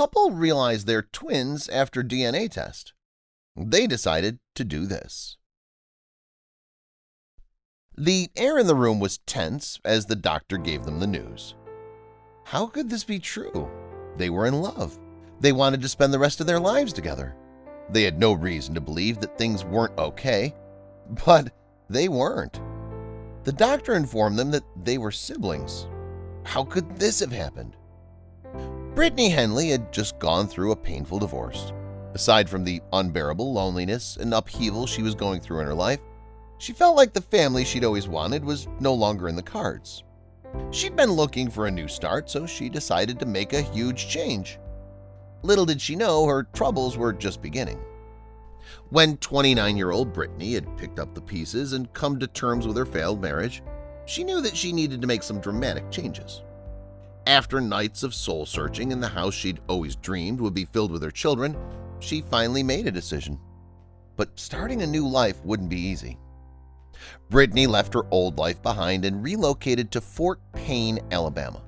couple realized they're twins after DNA test. They decided to do this. The air in the room was tense as the doctor gave them the news. How could this be true? They were in love. They wanted to spend the rest of their lives together. They had no reason to believe that things weren't okay, but they weren't. The doctor informed them that they were siblings. How could this have happened? Brittany Henley had just gone through a painful divorce. Aside from the unbearable loneliness and upheaval she was going through in her life, she felt like the family she'd always wanted was no longer in the cards. She'd been looking for a new start, so she decided to make a huge change. Little did she know her troubles were just beginning. When 29-year-old Brittany had picked up the pieces and come to terms with her failed marriage, she knew that she needed to make some dramatic changes. After nights of soul-searching in the house she'd always dreamed would be filled with her children, she finally made a decision. But starting a new life wouldn't be easy. Brittany left her old life behind and relocated to Fort Payne, Alabama.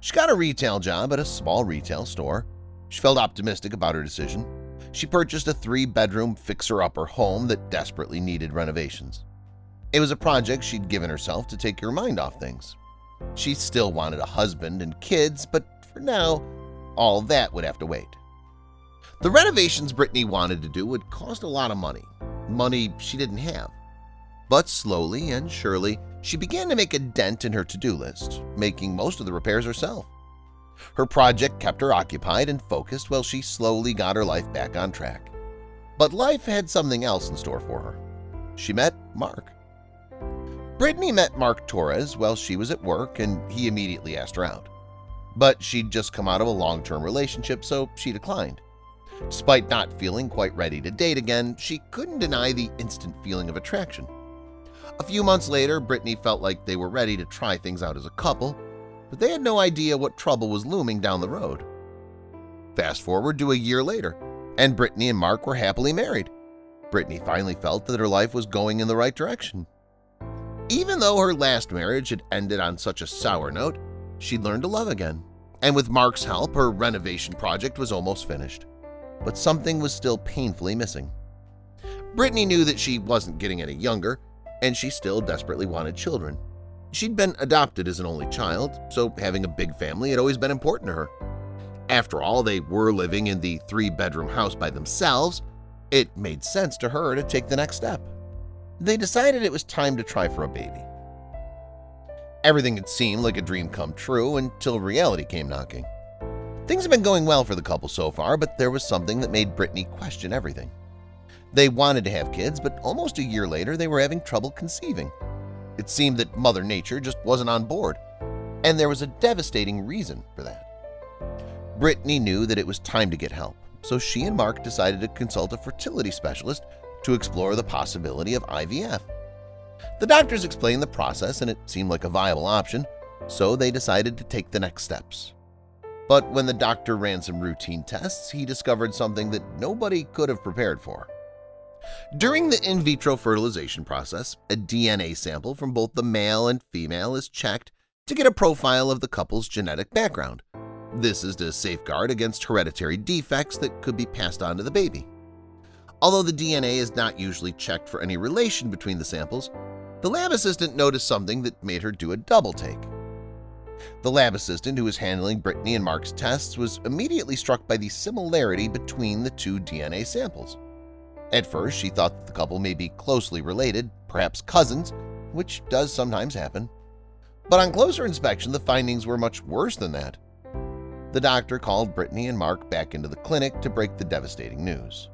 She got a retail job at a small retail store. She felt optimistic about her decision. She purchased a 3-bedroom fixer-upper home that desperately needed renovations. It was a project she'd given herself to take her mind off things. She still wanted a husband and kids, but for now, all that would have to wait. The renovations Brittany wanted to do would cost a lot of money she didn't have. But slowly and surely, she began to make a dent in her to-do list, making most of the repairs herself. Her project kept her occupied and focused while she slowly got her life back on track. But life had something else in store for her. She met Mark. Brittany met Mark Torres while she was at work, and he immediately asked her out. But she'd just come out of a long-term relationship, so she declined. Despite not feeling quite ready to date again, she couldn't deny the instant feeling of attraction. A few months later, Brittany felt like they were ready to try things out as a couple, but they had no idea what trouble was looming down the road. Fast forward to a year later, and Brittany and Mark were happily married. Brittany finally felt that her life was going in the right direction. Even though her last marriage had ended on such a sour note, she'd learned to love again, and with Mark's help, her renovation project was almost finished. But something was still painfully missing. Brittany knew that she wasn't getting any younger, and she still desperately wanted children. She'd been adopted as an only child, so having a big family had always been important to her. After all, they were living in the 3-bedroom house by themselves. It made sense to her to take the next step. They decided it was time to try for a baby. Everything had seemed like a dream come true until reality came knocking. Things had been going well for the couple so far, but there was something that made Brittany question everything. They wanted to have kids, but almost a year later they were having trouble conceiving. It seemed that Mother Nature just wasn't on board, and there was a devastating reason for that. Brittany knew that it was time to get help, so she and Mark decided to consult a fertility specialist to explore the possibility of IVF. The doctors explained the process and it seemed like a viable option, so they decided to take the next steps. But when the doctor ran some routine tests, he discovered something that nobody could have prepared for. During the in vitro fertilization process, a DNA sample from both the male and female is checked to get a profile of the couple's genetic background. This is to safeguard against hereditary defects that could be passed on to the baby. Although the DNA is not usually checked for any relation between the samples, the lab assistant noticed something that made her do a double take. The lab assistant who was handling Brittany and Mark's tests was immediately struck by the similarity between the two DNA samples. At first, she thought that the couple may be closely related, perhaps cousins, which does sometimes happen. But on closer inspection, the findings were much worse than that. The doctor called Brittany and Mark back into the clinic to break the devastating news.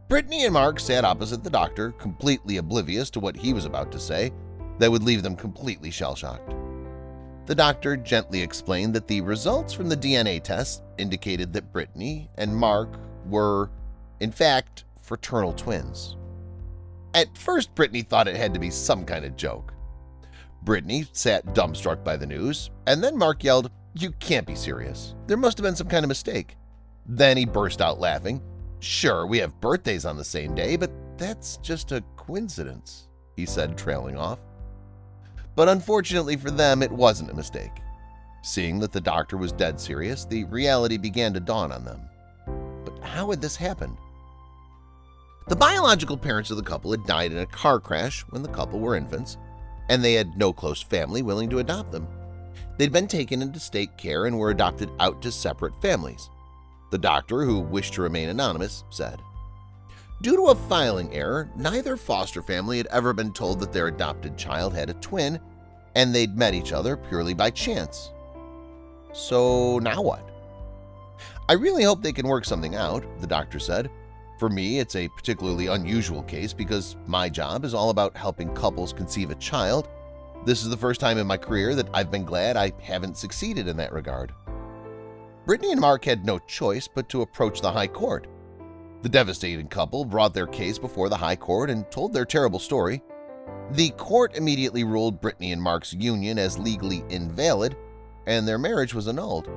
Brittany and Mark sat opposite the doctor, completely oblivious to what he was about to say that would leave them completely shell-shocked. The doctor gently explained that the results from the DNA test indicated that Brittany and Mark were, in fact, fraternal twins. At first, Brittany thought it had to be some kind of joke. Brittany sat dumbstruck by the news, and then Mark yelled, "You can't be serious. There must have been some kind of mistake." Then he burst out laughing. "Sure, we have birthdays on the same day, but that's just a coincidence," he said, trailing off. But unfortunately for them, it wasn't a mistake. Seeing that the doctor was dead serious, the reality began to dawn on them. But how had this happened? The biological parents of the couple had died in a car crash when the couple were infants, and they had no close family willing to adopt them. They'd been taken into state care and were adopted out to separate families. The doctor, who wished to remain anonymous, said, "Due to a filing error, neither foster family had ever been told that their adopted child had a twin, and they'd met each other purely by chance. So now what? I really hope they can work something out," the doctor said. "For me, it's a particularly unusual case because my job is all about helping couples conceive a child. This is the first time in my career that I've been glad I haven't succeeded in that regard." Brittany and Mark had no choice but to approach the High Court. The devastated couple brought their case before the High Court and told their terrible story. The court immediately ruled Brittany and Mark's union as legally invalid, and their marriage was annulled.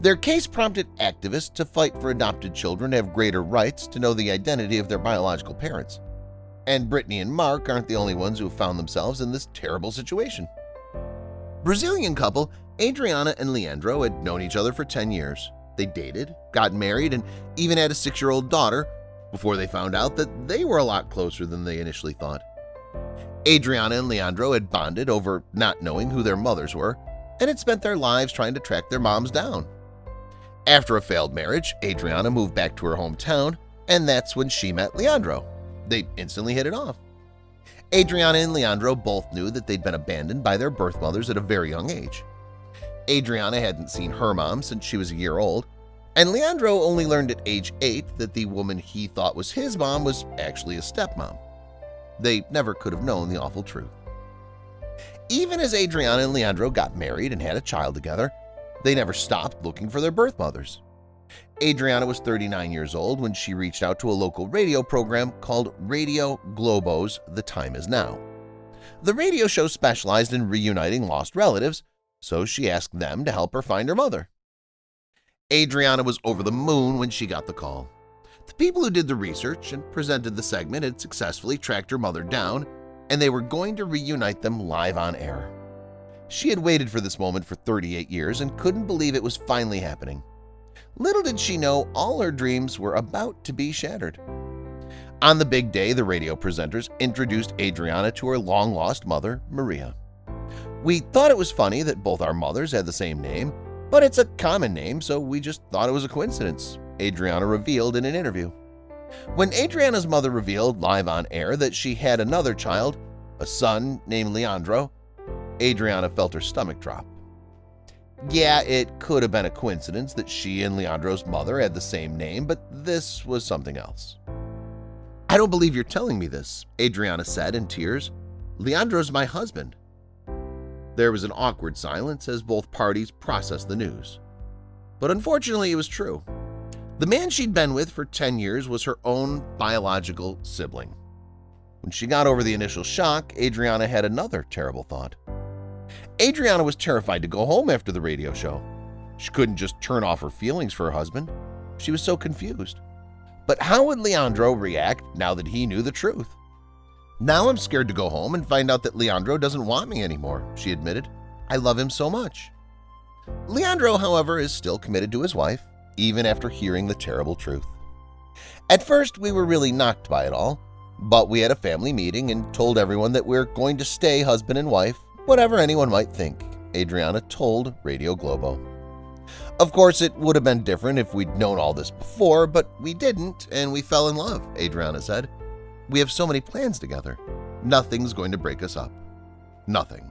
Their case prompted activists to fight for adopted children to have greater rights to know the identity of their biological parents. And Brittany and Mark aren't the only ones who found themselves in this terrible situation. Brazilian couple Adriana and Leandro had known each other for 10 years. They dated, got married, and even had a 6-year-old daughter before they found out that they were a lot closer than they initially thought. Adriana and Leandro had bonded over not knowing who their mothers were and had spent their lives trying to track their moms down. After a failed marriage, Adriana moved back to her hometown, and that's when she met Leandro. They instantly hit it off. Adriana and Leandro both knew that they'd been abandoned by their birth mothers at a very young age. Adriana hadn't seen her mom since she was a year old, and Leandro only learned at age 8 that the woman he thought was his mom was actually a stepmom. They never could have known the awful truth. Even as Adriana and Leandro got married and had a child together, they never stopped looking for their birth mothers. Adriana was 39 years old when she reached out to a local radio program called Radio Globo's The Time Is Now. The radio show specialized in reuniting lost relatives, so she asked them to help her find her mother. Adriana was over the moon when she got the call. The people who did the research and presented the segment had successfully tracked her mother down, and they were going to reunite them live on air. She had waited for this moment for 38 years and couldn't believe it was finally happening. Little did she know all her dreams were about to be shattered. On the big day, the radio presenters introduced Adriana to her long-lost mother, Maria. "We thought it was funny that both our mothers had the same name, but it's a common name, so we just thought it was a coincidence," Adriana revealed in an interview. When Adriana's mother revealed live on air that she had another child, a son named Leandro, Adriana felt her stomach drop. Yeah, it could have been a coincidence that she and Leandro's mother had the same name, but this was something else. "I don't believe you're telling me this," Adriana said in tears. "Leandro's my husband." There was an awkward silence as both parties processed the news. But unfortunately, it was true. The man she'd been with for 10 years was her own biological sibling. When she got over the initial shock, Adriana had another terrible thought. Adriana was terrified to go home after the radio show. She couldn't just turn off her feelings for her husband. She was so confused. But how would Leandro react now that he knew the truth? "Now I'm scared to go home and find out that Leandro doesn't want me anymore," she admitted. "I love him so much." Leandro, however, is still committed to his wife, even after hearing the terrible truth. "At first, we were really knocked by it all, but we had a family meeting and told everyone that we're going to stay husband and wife, whatever anyone might think," Adriana told Radio Globo. "Of course, it would have been different if we'd known all this before, but we didn't, and we fell in love," Adriana said. "We have so many plans together. Nothing's going to break us up. Nothing."